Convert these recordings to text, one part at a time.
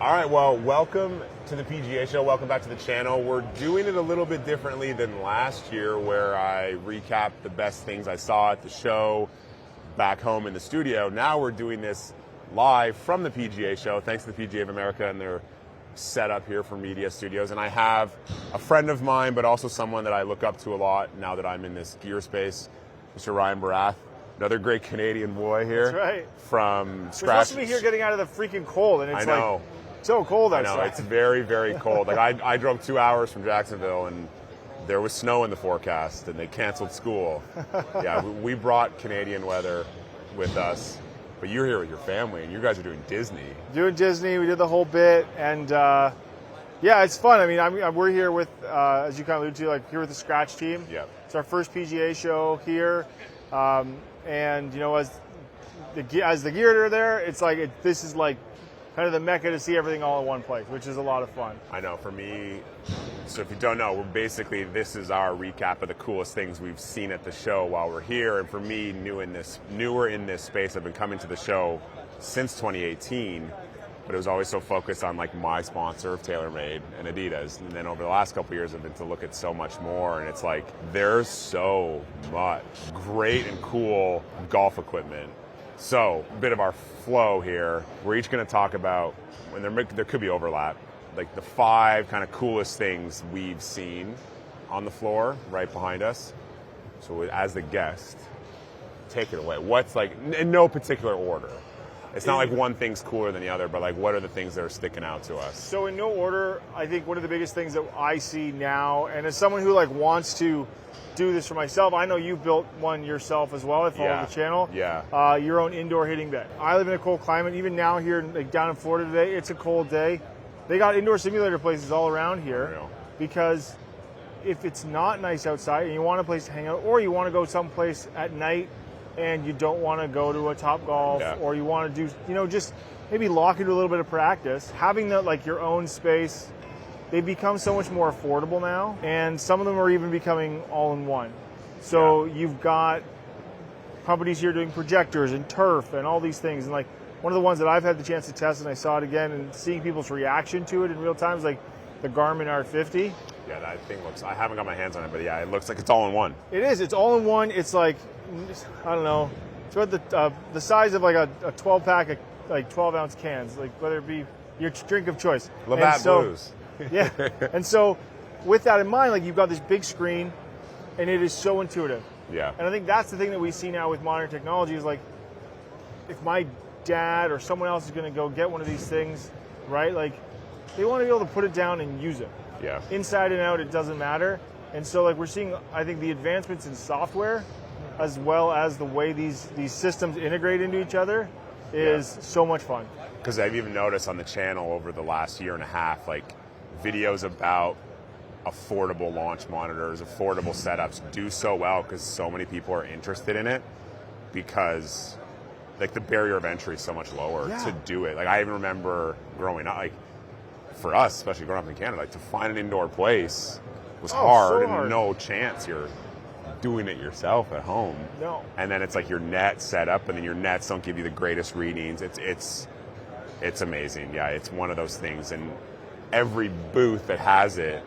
All right, well, welcome to the PGA Show. Welcome back to the channel. We're doing it a little bit differently than last year, where I recapped the best things I saw at the show back home in the studio. Now we're doing this live from the PGA Show, thanks to the PGA of America and their setup here for media studios. And I have a friend of mine, but also someone that I look up to a lot now that I'm in this gear space, Mr. Ryan Barath. Another great Canadian boy here. That's right. From We're scratch. supposed to be here getting out of the freaking cold, and it's like so cold outside. I know, it's very, very cold. Like I drove 2 hours from Jacksonville, and there was snow in the forecast, and they canceled school. Yeah, we brought Canadian weather with us, but you're here with your family, and you guys are doing Disney. Doing Disney, we did the whole bit, and yeah, it's fun. I mean, we're here with, as you kind of alluded to, like here with the Scratch team. Yeah. It's our first PGA show here, and you know, as the gear are there, it's like this is like kind of the mecca to see everything all in one place, which is a lot of fun. I know, for me, so if you don't know, this is our recap of the coolest things we've seen at the show while we're here. And for me, newer in this space, I've been coming to the show since 2018, but it was always so focused on like my sponsor of TaylorMade and Adidas. And then over the last couple of years, I've been to look at so much more, and it's like there's so much great and cool golf equipment. So, a bit of our flow here. We're each going to talk about, when there could be overlap, like the 5 kind of coolest things we've seen on the floor right behind us. So, as the guest, take it away. What's like, in no particular order. It's not like one thing's cooler than the other, but like what are the things that are sticking out to us? So in no order, I think one of the biggest things that I see now, and as someone who like wants to do this for myself, I know you built one yourself as well. I follow the channel. Yeah. Your own indoor hitting bed. I live in a cold climate. Even now here, like down in Florida today, it's a cold day. They got indoor simulator places all around here because if it's not nice outside and you want a place to hang out, or you want to go someplace at night and you don't want to go to a Topgolf, or you want to do, you know, just maybe lock into a little bit of practice, having the like your own space. They've become so much more affordable now, and some of them are even becoming all-in-one. So you've got companies here doing projectors and turf and all these things. And like one of the ones that I've had the chance to test, and I saw it again, and seeing people's reaction to it in real time, is like the Garmin R50. Yeah, that thing looks, I haven't got my hands on it, but yeah, it looks like it's all-in-one. It is. It's all-in-one. It's like, I don't know, it's about the size of like a 12-pack of like 12-ounce cans, like whether it be your drink of choice. Labatt Blues. Yeah, and so with that in mind, like you've got this big screen, and it is so intuitive. Yeah. And I think that's the thing that we see now with modern technology is like, if my dad or someone else is going to go get one of these things, right? Like, they want to be able to put it down and use it. Yeah. Inside and out, it doesn't matter. And so like we're seeing, I think, the advancements in software, as well as the way these systems integrate into each other, is so much fun. Because I've even noticed on the channel over the last year and a half, like videos about affordable launch monitors, affordable setups do so well because so many people are interested in it, because like the barrier of entry is so much lower to do it. Like I even remember growing up, like for us, especially growing up in Canada, like to find an indoor place was hard, so hard. And no chance you're doing it yourself at home. No. And then it's like your net set up, and then your nets don't give you the greatest readings. It's amazing. Yeah, it's one of those things, and every booth that has it,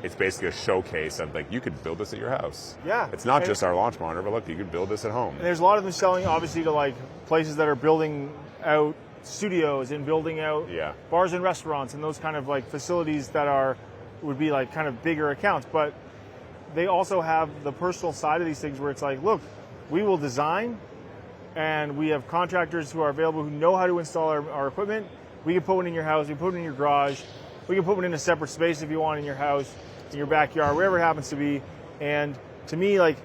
it's basically a showcase of like, you could build this at your house. Yeah. It's not just our launch monitor, but look, you could build this at home. And there's a lot of them selling obviously to like places that are building out studios and building out bars and restaurants and those kind of like facilities that would be like kind of bigger accounts. But they also have the personal side of these things where it's like, look, we will design, and we have contractors who are available who know how to install our equipment. We can put one in your house, we can put it in your garage, we can put one in a separate space if you want, in your house, in your backyard, wherever it happens to be. And to me, like,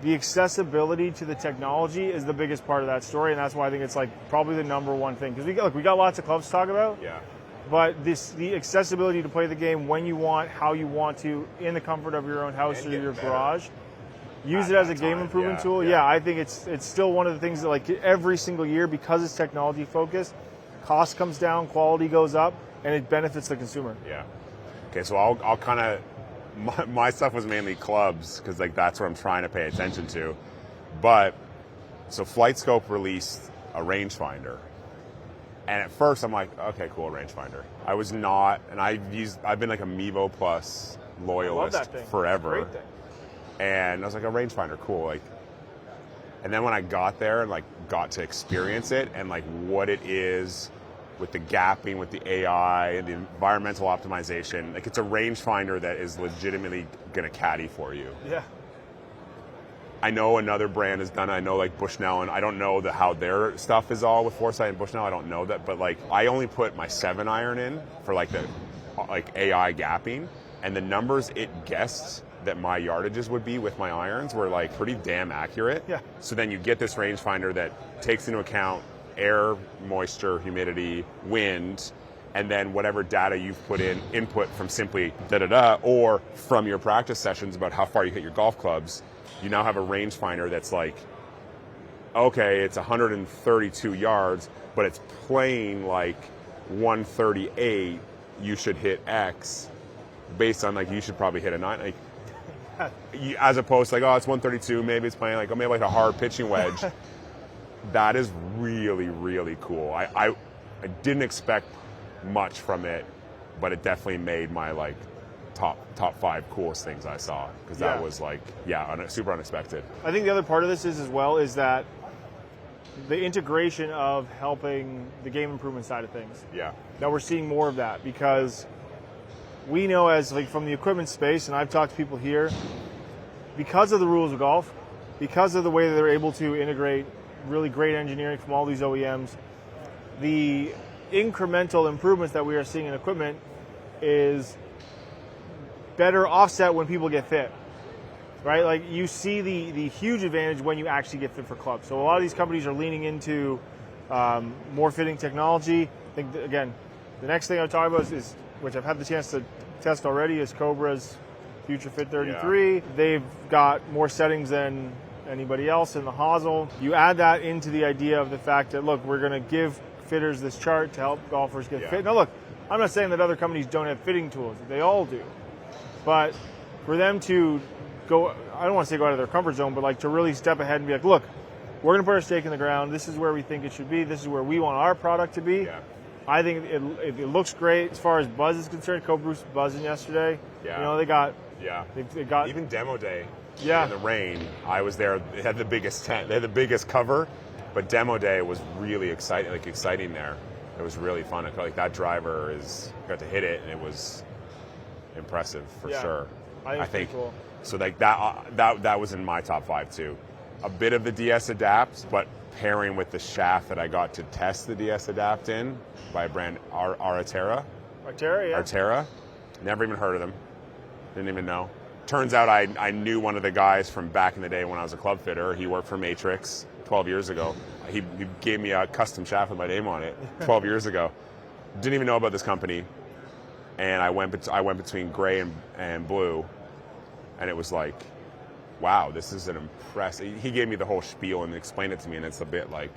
the accessibility to the technology is the biggest part of that story, and that's why I think it's like probably the number one thing. Because we got lots of clubs to talk about. Yeah. But the accessibility to play the game when you want, how you want to, in the comfort of your own house or your garage. Use it as a game improvement tool. Yeah, I think it's still one of the things that like every single year, because it's technology focused, cost comes down, quality goes up, and it benefits the consumer. Yeah. Okay, so I'll kind of, my stuff was mainly clubs because like that's what I'm trying to pay attention to. But so FlightScope released a rangefinder. And at first I'm like, okay, cool, rangefinder. I was not, and I've been like a Mevo Plus loyalist I love that thing. forever. Great thing. And I was like, a rangefinder, cool. Like, and then when I got there and like got to experience it and like what it is with the gapping, with the AI and the environmental optimization, like it's a rangefinder that is legitimately gonna caddy for you. Yeah. I know another brand has done it. I know like Bushnell, and I don't know how their stuff is all with Foresight and Bushnell. I don't know that, but like I only put my 7-iron in for like the AI gapping, and the numbers it guessed that my yardages would be with my irons were like pretty damn accurate. Yeah. So then you get this rangefinder that takes into account air, moisture, humidity, wind, and then whatever data you've put in, input from simply da-da-da, or from your practice sessions about how far you hit your golf clubs. You now have a rangefinder that's like, okay, it's 132 yards, but it's playing like 138. You should hit X, based on like you should probably hit a 9. Like, as opposed to like, oh, it's 132. Maybe it's playing like, oh, maybe like a hard pitching wedge. That is really, really cool. I didn't expect much from it, but it definitely made my like top 5 coolest things I saw, because that was like, super unexpected. I think the other part of this is as well is that the integration of helping the game improvement side of things. Yeah. Now we're seeing more of that, because we know, as like from the equipment space, and I've talked to people here, because of the rules of golf, because of the way that they're able to integrate really great engineering from all these OEMs, the incremental improvements that we are seeing in equipment is better offset when people get fit, right? Like you see the huge advantage when you actually get fit for clubs. So a lot of these companies are leaning into more fitting technology. I think that, again, the next thing I'll talk about is, which I've had the chance to test already, is Cobra's Future Fit 33. Yeah. They've got more settings than anybody else in the hosel. You add that into the idea of the fact that, look, we're going to give fitters this chart to help golfers get fit. Now, look, I'm not saying that other companies don't have fitting tools. They all do. But for them to go, I don't want to say go out of their comfort zone, but like to really step ahead and be like, look, we're going to put our stake in the ground. This is where we think it should be. This is where we want our product to be. Yeah. I think it looks great as far as buzz is concerned. Cobra was buzzing yesterday. Yeah. You know, they got even demo day. Yeah. In the rain, I was there. They had the biggest tent. They had the biggest cover, but demo day was really exciting there. It was really fun. Like that driver got to hit it, and it was impressive for sure. I think cool. So like that was in my top 5 too. A bit of the DS Adapt, but pairing with the shaft that I got to test the DS Adapt in by a brand Artera. Artera. Never even heard of them. Didn't even know. Turns out I knew one of the guys from back in the day when I was a club fitter. He worked for Matrix 12 years ago. He gave me a custom shaft with my name on it 12 years ago. Didn't even know about this company. And I went between gray and blue, and it was like, wow, this is an impressive. He gave me the whole spiel and explained it to me, and it's a bit like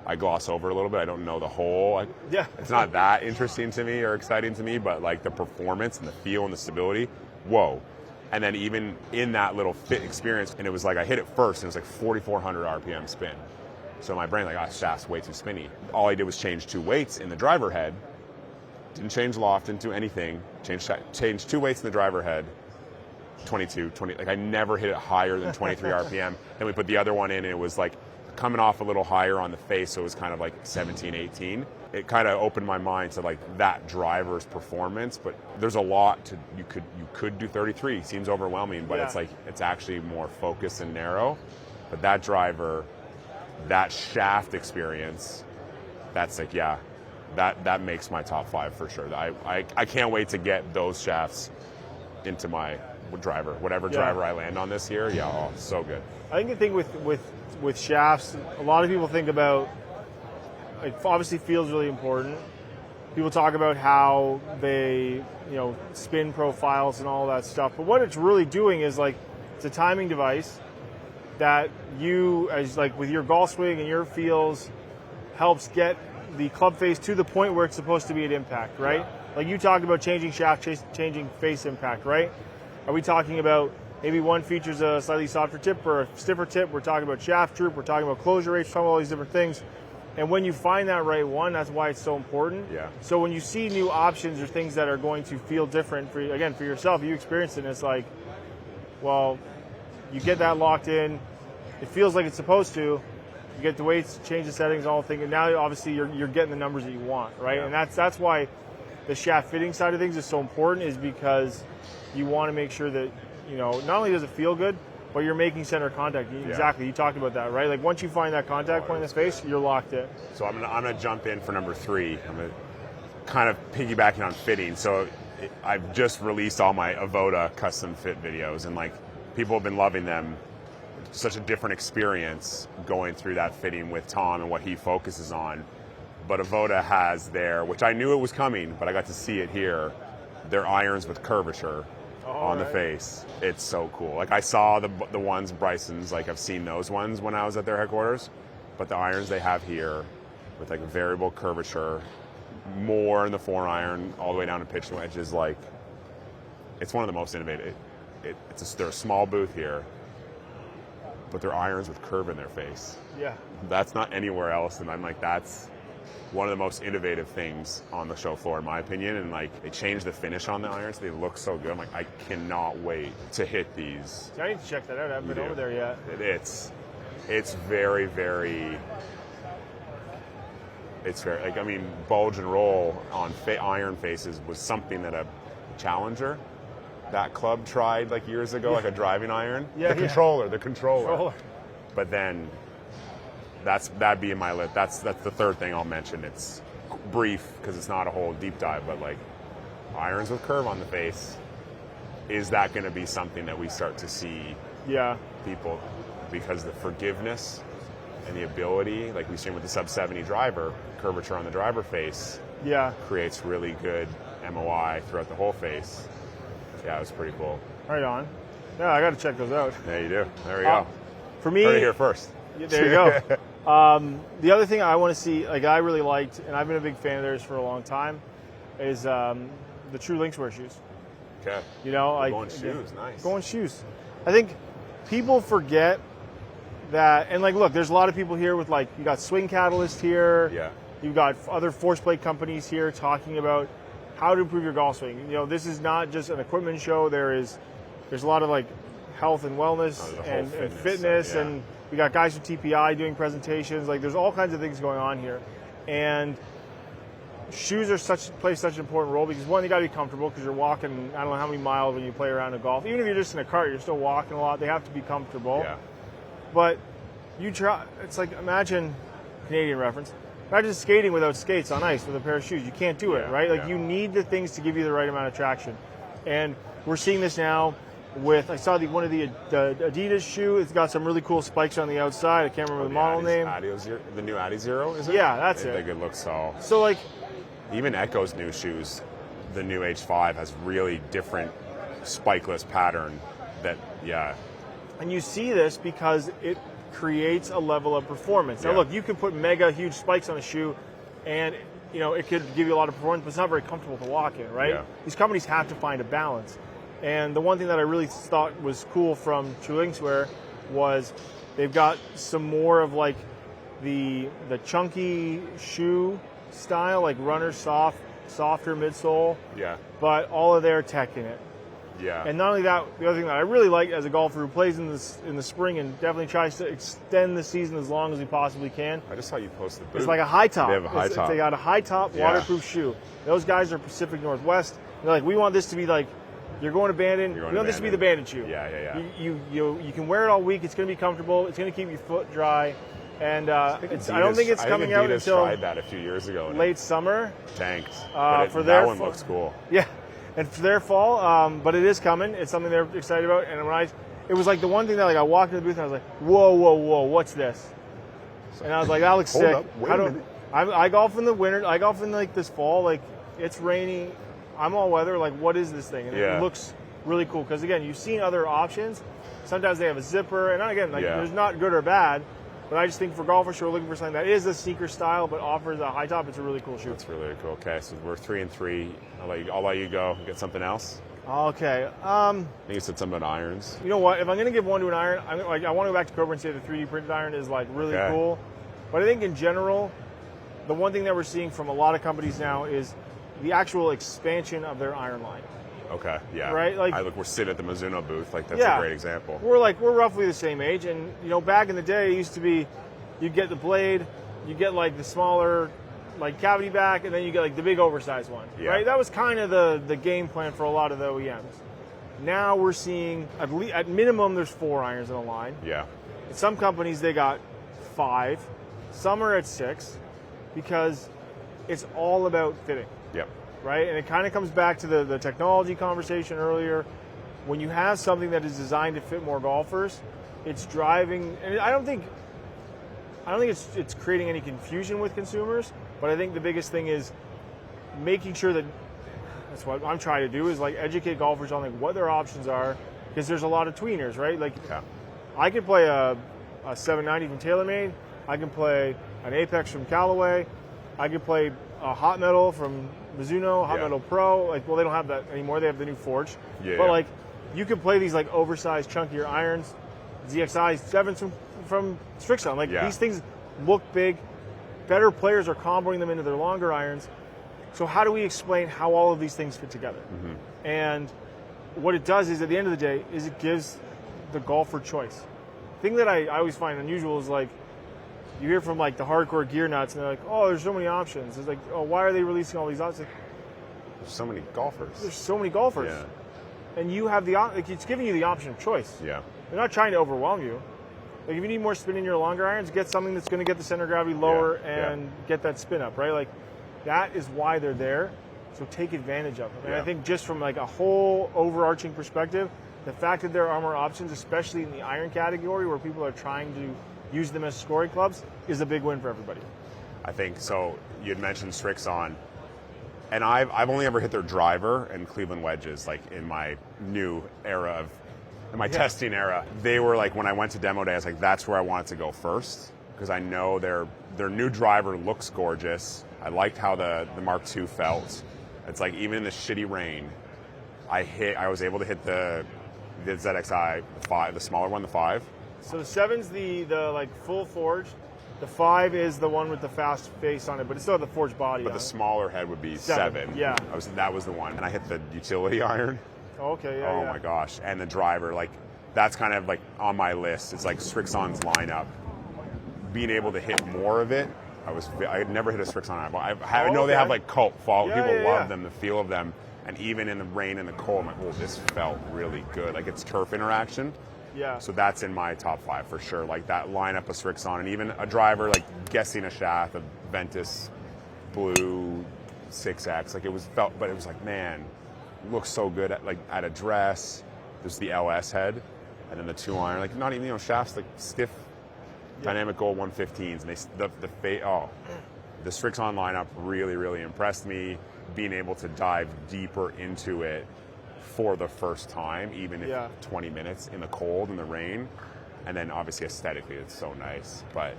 I gloss over a little bit. I don't know the whole. It's not that interesting to me or exciting to me, but like the performance and the feel and the stability, whoa. And then even in that little fit experience, and it was like I hit it first, and it was like 4,400 RPM spin. So my brain like, shaft's way too spinny. All I did was change 2 weights in the driver head. Didn't change loft, didn't do anything. Changed 2 weights in the driver head. 20. Like I never hit it higher than 23 RPM. Then we put the other one in, and it was like coming off a little higher on the face, so it was kind of like 17, 18. It kind of opened my mind to like that driver's performance, but there's a lot to you could do 33. Seems overwhelming, but it's like it's actually more focused and narrow. But that driver, that shaft experience, that's like that makes my top 5 for sure. I can't wait to get those shafts into my driver, whatever driver I land on this year. So good. I think the thing with shafts, a lot of people think about, like, obviously feel's really important. People talk about how they, spin profiles and all that stuff. But what it's really doing is like it's a timing device that you, as like with your golf swing and your feels, helps get the club face to the point where it's supposed to be at impact, right? Yeah. Like you talked about changing shaft, changing face impact, right? Are we talking about maybe one features a slightly softer tip or a stiffer tip? We're talking about shaft droop. We're talking about closure rates. We're talking about all these different things. And when you find that right one, that's why it's so important. Yeah. So when you see new options or things that are going to feel different for you, again, for yourself, you experience it, and it's like, well, you get that locked in. It feels like it's supposed to. You get the weights, change the settings, all thing, and now obviously you're getting the numbers that you want, right? Yeah. And that's why the shaft fitting side of things is so important, is because you want to make sure that, you know, not only does it feel good, but you're making center contact. Exactly, you talked about that, right? Like once you find that contact point in the face, you're locked in. So I'm gonna jump in for number 3. I'm gonna kind of piggybacking on fitting. So I've just released all my Avoda custom fit videos, and like people have been loving them. Such a different experience going through that fitting with Tom and what he focuses on. But Avoda has their, which I knew it was coming, but I got to see it here, their irons with curvature on the face. It's so cool. Like I saw the ones Bryson's, like I've seen those ones when I was at their headquarters, but the irons they have here with like variable curvature, more in the 4-iron, all the way down to pitch wedge is like, it's one of the most innovative. They're a small booth here, but they're irons with curve in their face. Yeah. That's not anywhere else, and I'm like, that's one of the most innovative things on the show floor, in my opinion. And like, they changed the finish on the irons; they look so good. I'm like, I cannot wait to hit these. I need to check that out. I haven't been over there yet. It's very, very. It's very, like, I mean, bulge and roll on iron faces was something that a Challenger, that club, tried like years ago, like a driving iron. The controller. But then that'd be in my list. That's the third thing I'll mention. It's brief because it's not a whole deep dive, but like irons with curve on the face, is that going to be something that we start to see people, because the forgiveness and the ability, like we've seen with the sub 70 driver, curvature on the driver face creates really good MOI throughout the whole face. Yeah, it was pretty cool. Right on. Yeah, I got to check those out. Yeah, you do. There we go. For me, heard it here first. There you go. The other thing I want to see, like I really liked, and I've been a big fan of theirs for a long time, is the True Linkswear shoes. Okay. You know, like going shoes, nice. Going shoes. I think people forget that, and like, look, there's a lot of people here with like, you got Swing Catalyst here. Yeah. You've got other force plate companies here talking about how to improve your golf swing. You know, this is not just an equipment show. There's a lot of like health and wellness and fitness, and we got guys from TPI doing presentations. Like, there's all kinds of things going on here, and shoes play such an important role, because one, you got to be comfortable, because you're walking I don't know how many miles when you play around in golf. Even if you're just in a cart, you're still walking a lot. They have to be comfortable. Yeah. But you try. It's like, imagine, Canadian reference. Imagine skating without skates on ice with a pair of shoes. You can't do it, right? Like, you need the things to give you the right amount of traction. And we're seeing this now with, I saw one of the Adidas shoe. It's got some really cool spikes on the outside. I can't remember the model name. The new Adi Zero, is it? Yeah, that's it. They could look so. So, like, even Echo's new shoes, the new H5 has really different spikeless pattern that, And you see this because it creates a level of performance. Now, look, you can put mega huge spikes on a shoe, and you know it could give you a lot of performance, but it's not very comfortable to walk in, right? Yeah. These companies have to find a balance. And the one thing that I really thought was cool from True Linkswear was they've got some more of like the chunky shoe style, like runner softer midsole. Yeah. But all of their tech in it. Yeah. And not only that, the other thing that I really like as a golfer who plays in the spring and definitely tries to extend the season as long as he possibly can. I just saw you post the boot. It's like a high top. They have a high top. They got a high top waterproof shoe. Those guys are Pacific Northwest. They're like, we want this to be like, you're going to Bandon. We want this to be the Bandon shoe. Yeah. You can wear it all week. It's going to be comfortable. It's going to keep your foot dry. And I don't think it's coming out until tried that a few years ago. Late summer. Tanked. That one looks cool. Yeah. And for their fall, but it is coming. It's something they're excited about. And it was like the one thing that, like, I walked into the booth and I was like, whoa, what's this? And I was like, that looks sick. Hold up, wait a minute. I golf in the winter. I golf in like this fall. Like, it's rainy. I'm all weather. Like, what is this thing? And it looks really cool because, again, you've seen other options. Sometimes they have a zipper, and again, like, there's not good or bad. But I just think for golfers who are looking for something that is a sneaker style but offers a high top, it's a really cool shoe. That's really cool. Okay, so we're 3-3. I'll let you go. Get something else. Okay. I think you said something about irons. You know what? If I'm going to give one to an iron, I want to go back to Cobra and say the 3D printed iron is like really cool. But I think in general, the one thing that we're seeing from a lot of companies now is the actual expansion of their iron line. Okay, yeah. Right? Like, we're sitting at the Mizuno booth. Like, that's yeah, a great example. We're roughly the same age, and back in the day, it used to be, you get the blade, you get like the smaller, like cavity back, and then you get like the big oversized one. Yeah. Right? That was kind of the game plan for a lot of the OEMs. Now we're seeing at minimum there's 4 irons in a line. Yeah. In some companies they got 5, some are at 6, because it's all about fitting. Yep. Right? And it kind of comes back to the technology conversation earlier. When you have something that is designed to fit more golfers, it's driving, and I don't think it's creating any confusion with consumers, but I think the biggest thing is making sure that, that's what I'm trying to do, is like educate golfers on like what their options are, because there's a lot of tweeners, right? Like, yeah. I can play a 790 from TaylorMade, I can play an Apex from Callaway, I can play a Hot Metal from Mizuno, Hot Metal Pro. Like, well, they don't have that anymore. They have the new Forge. Yeah, but like, you can play these like oversized, chunkier irons, ZXI 7s from Strixon. Like, these things look big. Better players are comboing them into their longer irons. So how do we explain how all of these things fit together? Mm-hmm. And what it does is, at the end of the day, is it gives the golfer choice. The thing that I always find unusual is, like, you hear from like the hardcore gear nuts, and they're like, "Oh, there's so many options." It's like, "Oh, why are they releasing all these options?" There's so many golfers. There's so many golfers, and you have it's giving you the option of choice. Yeah, they're not trying to overwhelm you. Like, if you need more spin in your longer irons, get something that's going to get the center of gravity lower and get that spin up, right? Like, that is why they're there. So take advantage of them. And I think just from like a whole overarching perspective, the fact that there are more options, especially in the iron category where people are trying to use them as scoring clubs, is a big win for everybody. I think so. You had mentioned Strixon, and I've only ever hit their driver and Cleveland wedges, like in my new era of, in my testing era. They were like, when I went to demo day, I was like, that's where I wanted to go first, because I know their new driver looks gorgeous. I liked how the Mark II felt. It's like, even in the shitty rain, I was able to hit the ZXI, the smaller one, the 5. So the 7's the like full forge. The 5 is the one with the fast face on it, but it's still the forged body. But the smaller head would be 7. Yeah. That was the one. And I hit the utility iron. Okay, yeah. Oh my gosh. And the driver, like, that's kind of like on my list. It's like Strixon's lineup. Being able to hit more of it, I had never hit a Strixon iron. I know they have like cult follow. People love them, the feel of them. And even in the rain and the cold, I'm like, oh, this felt really good. Like, it's turf interaction. Yeah. So that's in my top 5 for sure. Like, that lineup of Strixon, and even a driver, like guessing a shaft, a Ventus Blue 6X. Like, but it was like, man, looks so good at address. There's the LS head, and then the 2 iron. Like, not even, shafts, like stiff dynamic gold 115s. And the Strixon lineup really, really impressed me. Being able to dive deeper into it for the first time, even if 20 minutes in the cold and the rain. And then obviously aesthetically it's so nice. But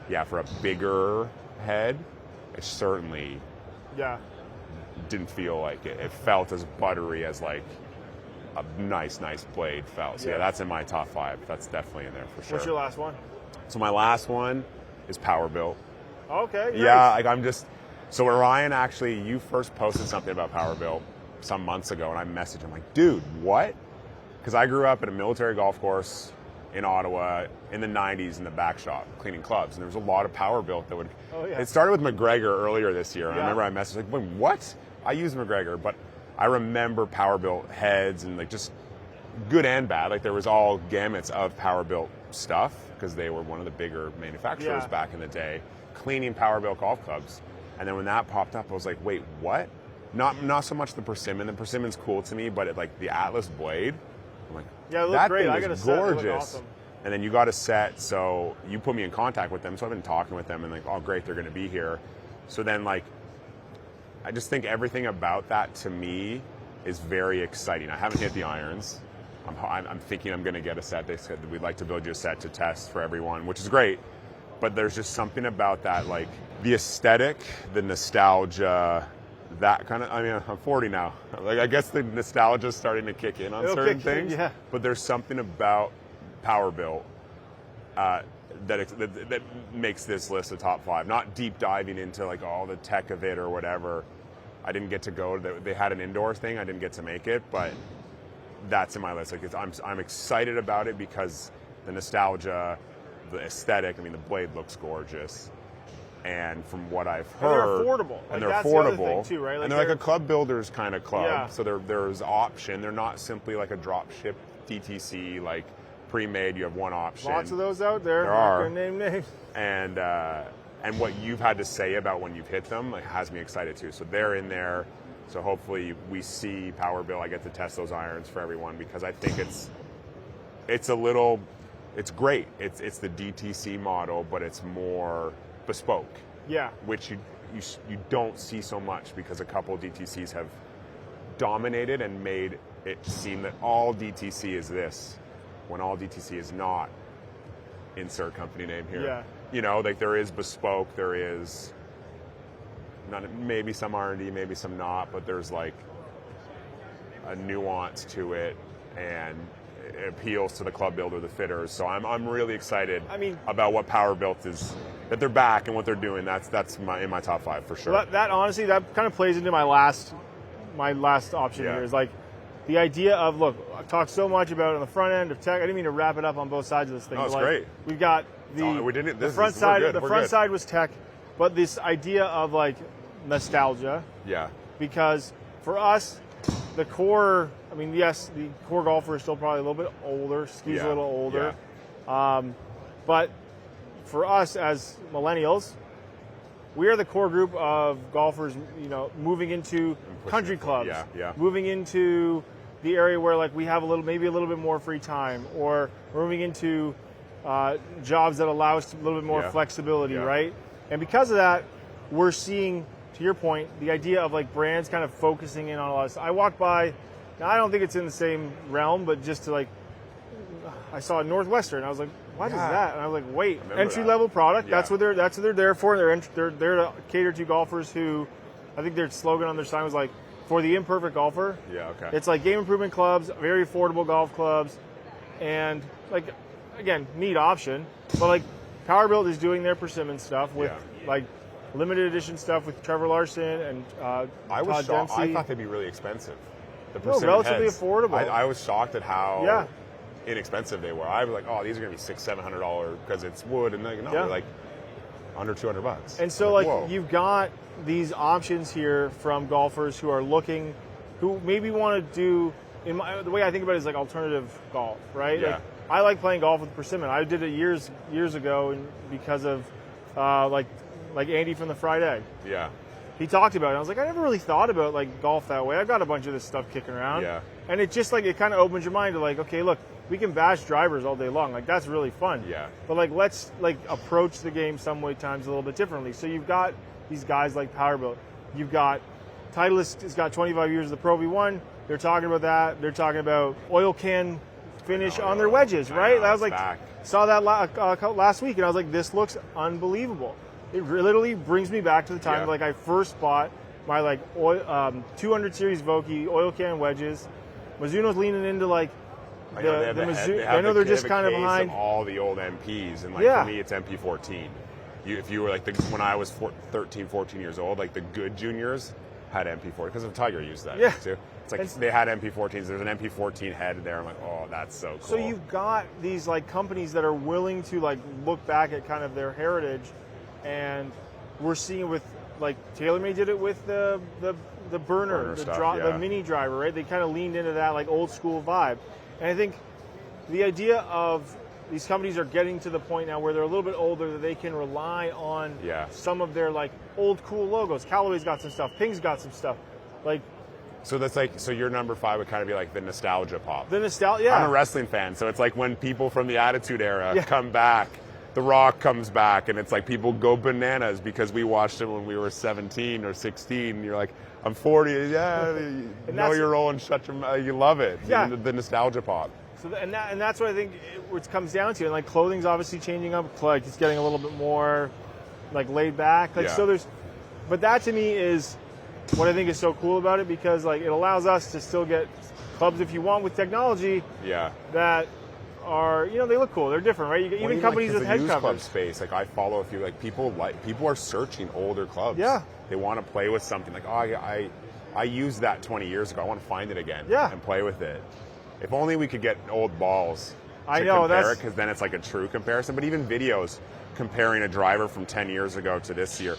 yeah, for a bigger head, it certainly didn't feel like it. It felt as buttery as like a nice blade felt. So yeah, that's in my top 5. That's definitely in there for sure. What's your last one? So my last one is Powerbuilt. Okay. Nice. Yeah, like so Ryan, actually, you first posted something about Powerbuilt some months ago, and I messaged him like, dude, what? Because I grew up at a military golf course in Ottawa in the 90s in the back shop cleaning clubs, and there was a lot of Powerbuilt that would. Oh, yeah. It started with McGregor earlier this year, and I remember I messaged like, wait, what? I use McGregor, but I remember Powerbuilt heads and like just good and bad. Like, there was all gamuts of Powerbuilt stuff because they were one of the bigger manufacturers back in the day, cleaning Powerbuilt golf clubs. And then when that popped up, I was like, wait, what? Not so much the Persimmon. The Persimmon's cool to me, but like the Atlas blade, I'm like, it looked that great. thing is gorgeous. Awesome. And then you got a set, so you put me in contact with them. So I've been talking with them, and like, oh great, they're going to be here. So then like, I just think everything about that to me is very exciting. I haven't hit the irons. I'm thinking I'm going to get a set. They said that we'd like to build you a set to test for everyone, which is great. But there's just something about that, like the aesthetic, the nostalgia, that kind of, I mean, I'm 40 now. Like, I guess the nostalgia is starting to kick in on certain things. Yeah. But there's something about Powerbuilt. that makes this list a top 5. Not deep diving into like all the tech of it or whatever. I didn't get to go. They had an indoor thing. I didn't get to make it, but that's in my list. Like I'm excited about it because the nostalgia, the aesthetic. I mean, the blade looks gorgeous, and from what I've heard, and they're affordable. And like, they're that's affordable the other thing too, right? and they're like a club builders kind of club. Yeah. So there's option. They're not simply like a drop ship DTC like pre-made. You have one option. Lots of those out there. There are. Name names. And what you've had to say about when you've hit them has me excited too. So they're in there. So hopefully we see Power Bill. I get to test those irons for everyone because I think it's great. It's the DTC model, but it's more bespoke. Yeah. Which you don't see so much because a couple of DTCs have dominated and made it seem that all DTC is this, when all DTC is not. Insert company name here. Yeah. You know, like there is bespoke, there is maybe some R&D, maybe some not, but there's like a nuance to it, and it appeals to the club builder, the fitters. So I'm really excited about what Power Built is, that they're back and what they're doing. That's in my top 5 for sure. Well, that honestly, that kind of plays into my last option here is like the idea of, look, I've talked so much about on the front end of tech. I didn't mean to wrap it up on both sides of this thing. No, it's like, great. We've got the front side. The front side was tech, but this idea of like nostalgia. Yeah. Because for us, the core. I mean, yes, the core golfer is still probably a little bit older, skews a little older. Yeah. But for us as millennials, we are the core group of golfers, you know, moving into country clubs, moving into the area where like we have maybe a little bit more free time, or moving into jobs that allow us a little bit more flexibility, right? And because of that, we're seeing, to your point, the idea of like brands kind of focusing in on a lot of stuff. I walked by, now I don't think it's in the same realm, but just to like, I saw a Northwestern, and I was like, what is that? And I was like, wait, entry level product. Yeah. That's what they're there for. They're there to cater to golfers who, I think their slogan on their sign was like, for the imperfect golfer. Yeah, okay. It's like game improvement clubs, very affordable golf clubs, and like, again, neat option. But like Power Built is doing their persimmon stuff with like limited edition stuff with Trevor Larson and Todd Dempsey. I thought they'd be really expensive. Relatively affordable. I was shocked at how inexpensive they were. I was like, oh, these are going to be $600-$700 because it's wood, and they're like under $200. And so like you've got these options here from golfers who are looking, who maybe want to do, the way I think about it is like alternative golf, right? Yeah. Like, I like playing golf with persimmon. I did it years ago, and because of like Andy from the Fried Egg. Yeah. He talked about it. I was like, I never really thought about like golf that way. I've got a bunch of this stuff kicking around. Yeah. And it just like, it kind of opens your mind to like, okay, look, we can bash drivers all day long. Like, that's really fun. Yeah. But like, let's like approach the game some way times a little bit differently. So you've got these guys like Power Built. You've got Titleist has got 25 years of the Pro V1. They're talking about that. They're talking about oil can finish on their wedges, right? I was like, saw that last week, and I was like, this looks unbelievable. It literally brings me back to the time like I first bought my like 200 series Vokey oil can wedges. Mizuno's leaning into like I know they're just kind of behind all the old MPs, and like for me, it's MP14. If you were like when I was 13, 14 years old, like the good juniors had MP14 because of Tiger used that too. It's like they had MP14s. There's an MP14 head there. I'm like, oh, that's so cool. So you've got these like companies that are willing to like look back at kind of their heritage, and we're seeing with like TaylorMade did it with the burner stuff, the mini driver, right? They kind of leaned into that like old school vibe, and I think the idea of these companies are getting to the point now where they're a little bit older that they can rely on some of their like old cool logos. Callaway's got some stuff. Ping's got some stuff. Like, so that's like, so your number 5 would kind of be like the nostalgia pop. The nostalgia, yeah. I'm a wrestling fan, so it's like when people from the Attitude Era come back, The Rock comes back, and it's like people go bananas because we watched it when we were 17 or 16. And you're like, I'm 40, you know your role and shut your you love it. Yeah. The nostalgia pop. So and that's what I think it comes down to. And like clothing's obviously changing up. Like it's getting a little bit more like laid back. Like so but that to me is what I think is so cool about it, because like it allows us to still get clubs if you want with technology. Yeah. That are, you know, they look cool. They're different, right? Even companies like, with head used covers. club space, like I follow a few, like people are searching older clubs. Yeah. They want to play with something like, oh, I used that 20 years ago. I want to find it again. Yeah. And play with it. If only we could get old balls. I know, compare it, because then it's like a true comparison. But even videos comparing a driver from 10 years ago to this year,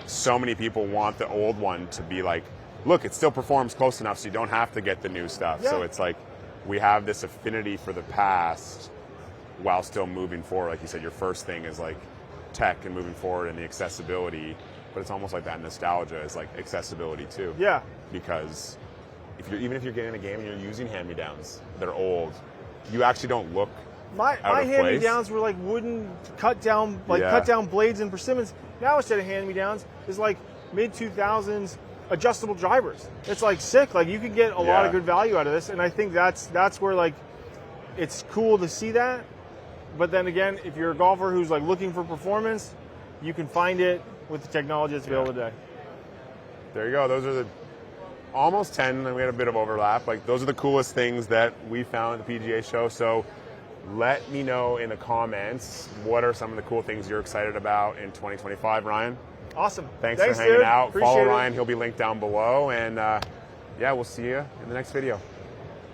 so many people want the old one to be like, look, it still performs close enough, so you don't have to get the new stuff. Yeah. So it's like we have this affinity for the past while still moving forward. Like you said, your first thing is like tech and moving forward and the accessibility, but it's almost like that nostalgia is like accessibility too. Yeah. Because even if you're getting a game and you're using hand-me-downs, they're old, you actually don't look My out of hand-me-downs were like wooden cut down blades and persimmons. Now instead of hand-me-downs is like mid-2000s adjustable drivers. It's like sick. Like you can get a lot of good value out of this, and I think that's where like it's cool to see that. But then again, if you're a golfer who's like looking for performance, you can find it with the technology that's available today. There you go. Those are the almost 10, and we had a bit of overlap. Like those are the coolest things that we found at the PGA show. So let me know in the comments what are some of the cool things you're excited about in 2025, Ryan. Awesome. Thanks for hanging dude. out. Appreciate Follow it. Ryan. He'll be linked down below. And yeah, we'll see you in the next video.